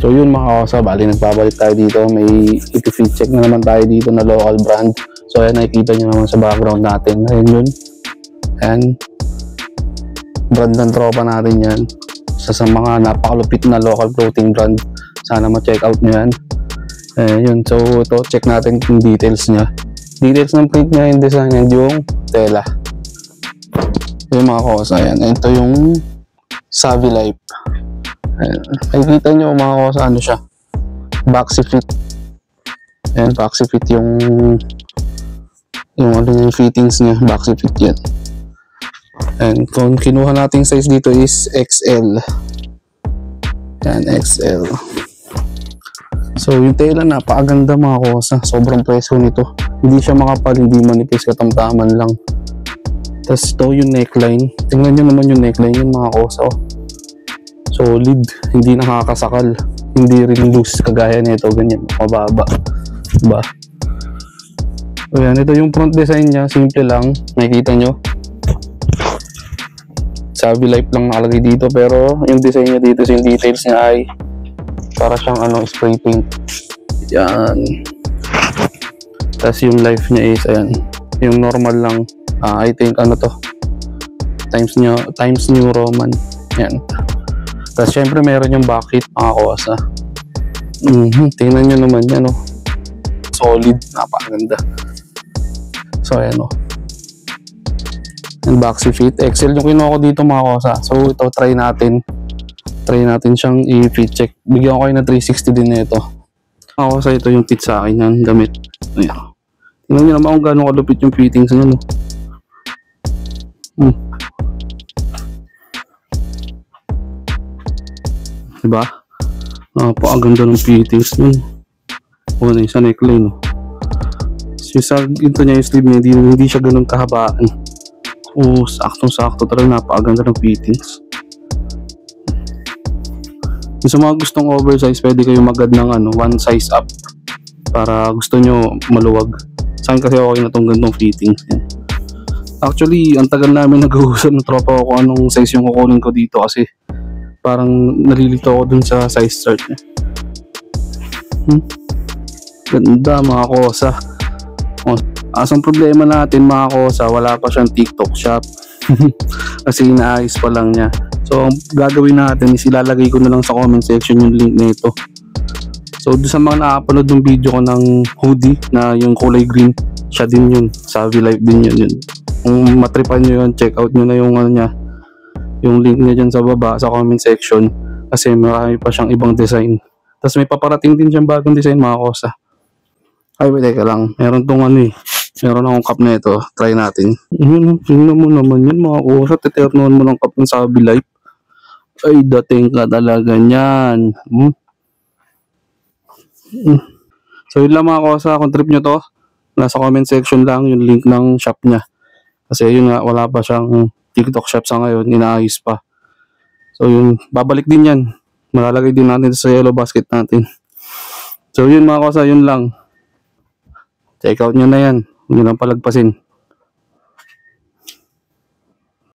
So yun mga kosa, bali nagpabalik tayo dito. May iti-fit check na naman tayo dito na local brand. So ayan, nakikita nyo naman sa background natin. Ayan yun. Ayan. Brand ng tropa natin yan. Isa sa mga napakalupit na local clothing brand. Sana ma-check out nyo yan. Ayan yun. So ito, check natin yung details nya. Details ng print nya, yung design and yung tela. Yung mga kosa, ayan. Ito yung Savvy Life. Nakikita nyo mga kosa, ano siya, boxy fit. Ayan, boxy fit yung ano yung fittings niya, boxy fit yan. And kung kinuha nating size dito is XL. Ayan, XL. So yung tela napakaganda mga kosa, sobrang preso nito. Hindi siya makapal, hindi manipis, katamtaman lang. Tapos ito yung neckline, tingnan nyo naman yung neckline yung mga kosa. Solid, hindi nakakasakal, hindi rin loose kagaya nito, ganyan, mababa, diba? Ayan, ito yung front design niya, simple lang, nakikita nyo. Savvy Life lang nakalagay dito, pero yung design niya dito, yung details niya ay para siyang ano, spray paint. Yan. Tapos yung life niya is, ayan, yung normal lang, I think ano to, Times New Roman, yan. Tapos syempre meron yung bucket mga kosa. Tingnan nyo naman yan, oh. Solid, napakaganda. So ayan, oh. And boxy fit, XL yung kinuha ko dito mga kosa. So ito, try natin siyang i-fit check. Bigyan ko kayo na 360 din nito mga kosa. Ito yung fit sa akin yan, gamit. Ayan. Tingnan nyo naman kung gano'ng kalupit yung fittings nyo, no? Diba? Napakaganda ng fittings nun. O na yung sa neckline, no? So, ito niya yung sleeve niya, hindi siya ganun kahabaan. O saktong-sakto talaga, napakaganda ng fittings. Yung sa mga gustong oversize, pwede kayo mag-add ng ano, one size up para gusto nyo maluwag. Sa akin kasi okay na tong gandong fittings. Yan. Actually, ang tagal namin nag-uusap ng tropa ko kung anong size yung kukunin ko dito kasi parang nalilito ako dun sa size chart niya. Ganda mga kosa. Asang problema natin mga kosa, wala pa siyang TikTok shop. Kasi inaayos pa lang niya. So ang gagawin natin is ilalagay ko na lang sa comment section yung link nito. So doon sa mga nakapanood ng video ko ng hoodie na yung kulay green, siya din yun, Savvy Life din yun. Kung matripan nyo yun, check out nyo na yung ano niya, yung link niya dyan sa baba sa comment section kasi marami pa siyang ibang design. Tapos may paparating din siyang bagong design mga kosa. Ay wait, teka lang, meron tong ano eh, meron akong cup na ito, try natin. Tingnan mo naman yun mga kosa, teternoan mo ng cup ng Savvy Life. Ay dating ka talaga nyan. So yun lang mga kosa, kung trip nyo to, nasa comment section lang yung link ng shop niya. Kasi yun nga, wala pa siyang TikTok shop sa ngayon, inaayos pa. So yun, babalik din yan. Malalagay din natin sa yellow basket natin. So yun mga kosa, yun lang. Check out nyo na yan. Huwag nyo lang palagpasin.